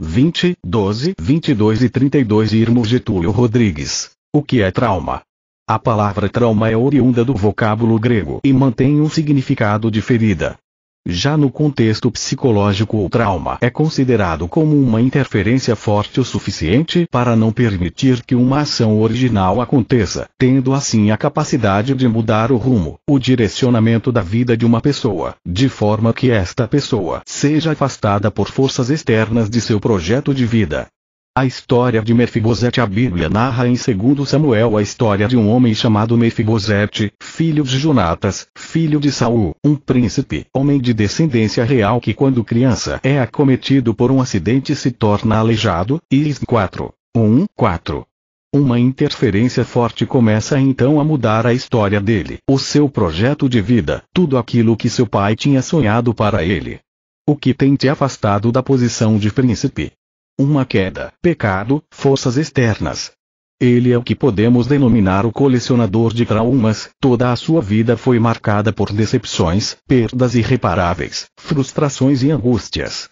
20, 12, 22 e 32 Irmão Getúlio Rodrigues. O que é trauma? A palavra trauma é oriunda do vocábulo grego e mantém um significado de ferida. Já no contexto psicológico, o trauma é considerado como uma interferência forte o suficiente para não permitir que uma ação original aconteça, tendo assim a capacidade de mudar o rumo, o direcionamento da vida de uma pessoa, de forma que esta pessoa seja afastada por forças externas de seu projeto de vida. A história de Mefibosete. A Bíblia narra em 2 Samuel a história de um homem chamado Mefibosete, filho de Jonatas, filho de Saul, um príncipe, homem de descendência real que quando criança é acometido por um acidente se torna aleijado, e 4. Uma interferência forte começa então a mudar a história dele, o seu projeto de vida, tudo aquilo que seu pai tinha sonhado para ele. O que tem te afastado da posição de príncipe? Uma queda, pecado, forças externas. Ele é o que podemos denominar o colecionador de traumas. Toda a sua vida foi marcada por decepções, perdas irreparáveis, frustrações e angústias.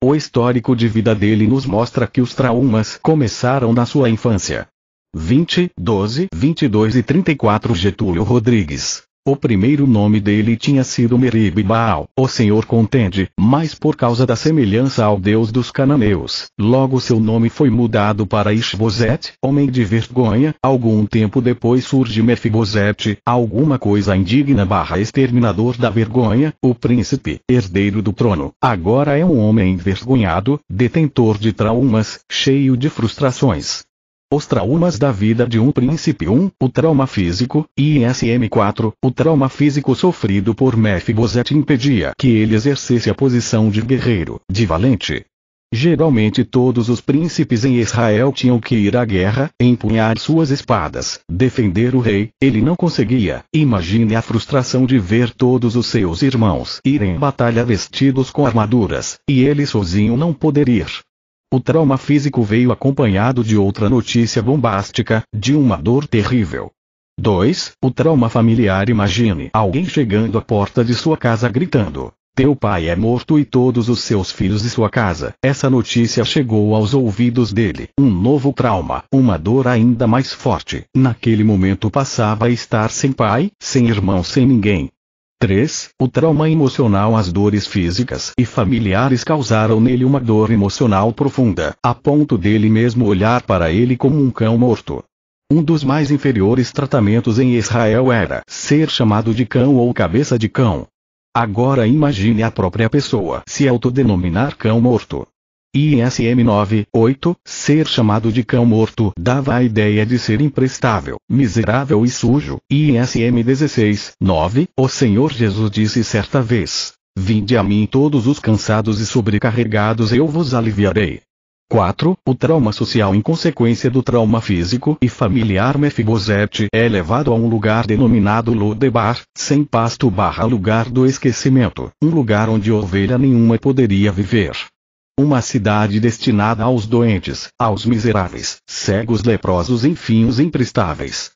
O histórico de vida dele nos mostra que os traumas começaram na sua infância. 20, 12, 22 e 34 Getúlio Rodrigues. O primeiro nome dele tinha sido Merib-Baal, o Senhor contende, mas por causa da semelhança ao Deus dos cananeus, logo seu nome foi mudado para Ishbosete, homem de vergonha. Algum tempo depois surge Mefibosete, alguma coisa indigna / exterminador da vergonha, o príncipe, herdeiro do trono, agora é um homem envergonhado, detentor de traumas, cheio de frustrações. Os traumas da vida de um príncipe. 1. O trauma físico, ISM 4. O trauma físico sofrido por Mefibosete impedia que ele exercesse a posição de guerreiro, de valente. Geralmente todos os príncipes em Israel tinham que ir à guerra, empunhar suas espadas, defender o rei. Ele não conseguia. Imagine a frustração de ver todos os seus irmãos irem à batalha vestidos com armaduras, e ele sozinho não poder ir. O trauma físico veio acompanhado de outra notícia bombástica, de uma dor terrível. 2. O trauma familiar. Imagine alguém chegando à porta de sua casa gritando: "Teu pai é morto e todos os seus filhos de sua casa." Essa notícia chegou aos ouvidos dele. Um novo trauma, uma dor ainda mais forte. Naquele momento passava a estar sem pai, sem irmão, sem ninguém. 3. O trauma emocional. As dores físicas e familiares causaram nele uma dor emocional profunda, a ponto dele mesmo olhar para ele como um cão morto. Um dos mais inferiores tratamentos em Israel era ser chamado de cão ou cabeça de cão. Agora imagine a própria pessoa se autodenominar cão morto. ISM 9, 8, ser chamado de cão morto dava a ideia de ser imprestável, miserável e sujo. ISM 16, 9, o Senhor Jesus disse certa vez: "Vinde a mim todos os cansados e sobrecarregados, eu vos aliviarei." 4. O trauma social. Em consequência do trauma físico e familiar, Mefibosete é levado a um lugar denominado Lodebar, sem pasto / lugar do esquecimento, um lugar onde ovelha nenhuma poderia viver. Uma cidade destinada aos doentes, aos miseráveis, cegos, leprosos, enfim os imprestáveis.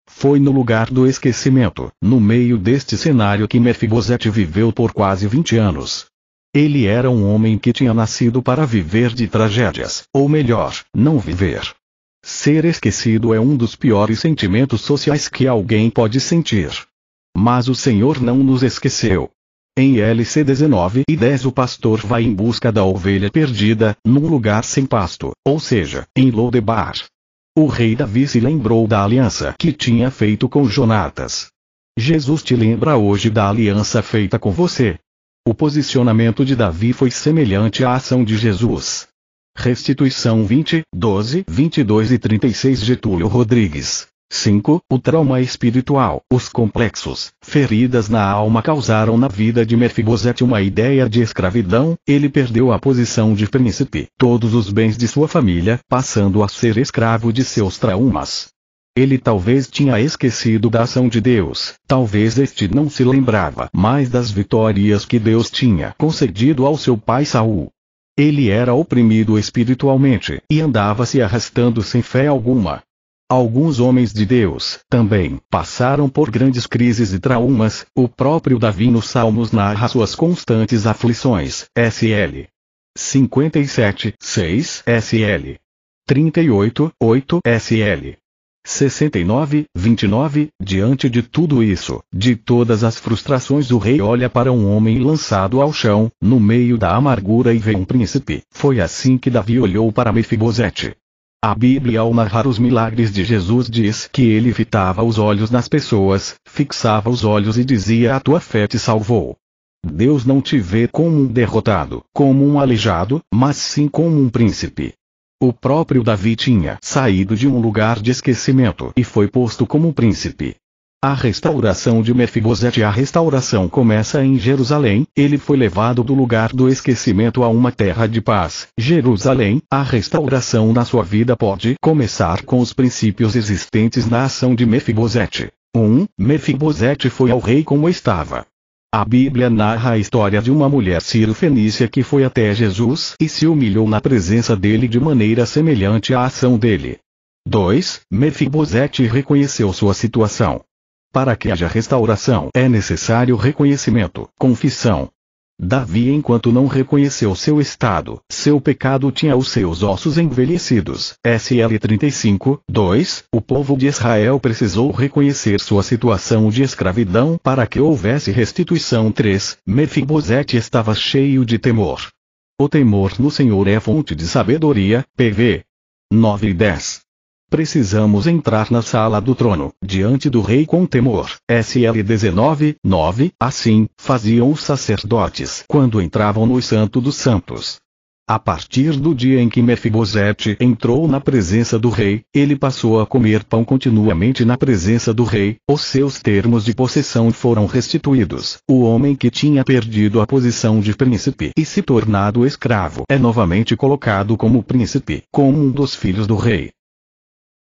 Foi no lugar do esquecimento, no meio deste cenário, que Mefibosete viveu por quase 20 anos. Ele era um homem que tinha nascido para viver de tragédias, ou melhor, não viver. Ser esquecido é um dos piores sentimentos sociais que alguém pode sentir. Mas o Senhor não nos esqueceu. Em LC 19 e 10 o pastor vai em busca da ovelha perdida, num lugar sem pasto, ou seja, em Lodebar. O rei Davi se lembrou da aliança que tinha feito com Jonatas. Jesus te lembra hoje da aliança feita com você. O posicionamento de Davi foi semelhante à ação de Jesus. Restituição 20, 12, 22 e 36 Getúlio Rodrigues. 5. O trauma espiritual. Os complexos, feridas na alma causaram na vida de Mefibosete uma ideia de escravidão. Ele perdeu a posição de príncipe, todos os bens de sua família, passando a ser escravo de seus traumas. Ele talvez tinha esquecido da ação de Deus, talvez este não se lembrava mais das vitórias que Deus tinha concedido ao seu pai Saul. Ele era oprimido espiritualmente, e andava se arrastando sem fé alguma. Alguns homens de Deus, também, passaram por grandes crises e traumas. O próprio Davi nos Salmos narra suas constantes aflições. SL. 57, 6 SL. 38, 8 SL. 69, 29. Diante de tudo isso, de todas as frustrações, o rei olha para um homem lançado ao chão, no meio da amargura, e vê um príncipe. Foi assim que Davi olhou para Mefibosete. A Bíblia, ao narrar os milagres de Jesus, diz que ele fitava os olhos nas pessoas, fixava os olhos e dizia: a tua fé te salvou. Deus não te vê como um derrotado, como um aleijado, mas sim como um príncipe. O próprio Davi tinha saído de um lugar de esquecimento e foi posto como príncipe. A restauração de Mefibosete. A restauração começa em Jerusalém. Ele foi levado do lugar do esquecimento a uma terra de paz, Jerusalém. A restauração na sua vida pode começar com os princípios existentes na ação de Mefibosete. 1. Mefibosete foi ao rei como estava. A Bíblia narra a história de uma mulher sírio-fenícia que foi até Jesus e se humilhou na presença dele de maneira semelhante à ação dele. 2. Mefibosete reconheceu sua situação. Para que haja restauração é necessário reconhecimento, confissão. Davi, enquanto não reconheceu seu estado, seu pecado tinha os seus ossos envelhecidos. SL 35, 2. O povo de Israel precisou reconhecer sua situação de escravidão para que houvesse restituição. 3. Mefibosete estava cheio de temor. O temor no Senhor é fonte de sabedoria. PV 9 e 10. Precisamos entrar na sala do trono, diante do rei, com temor. SL 19, 9. Assim faziam os sacerdotes quando entravam no Santo dos Santos. A partir do dia em que Mefibosete entrou na presença do rei, ele passou a comer pão continuamente na presença do rei. Os seus termos de possessão foram restituídos. O homem que tinha perdido a posição de príncipe e se tornado escravo é novamente colocado como príncipe, como um dos filhos do rei.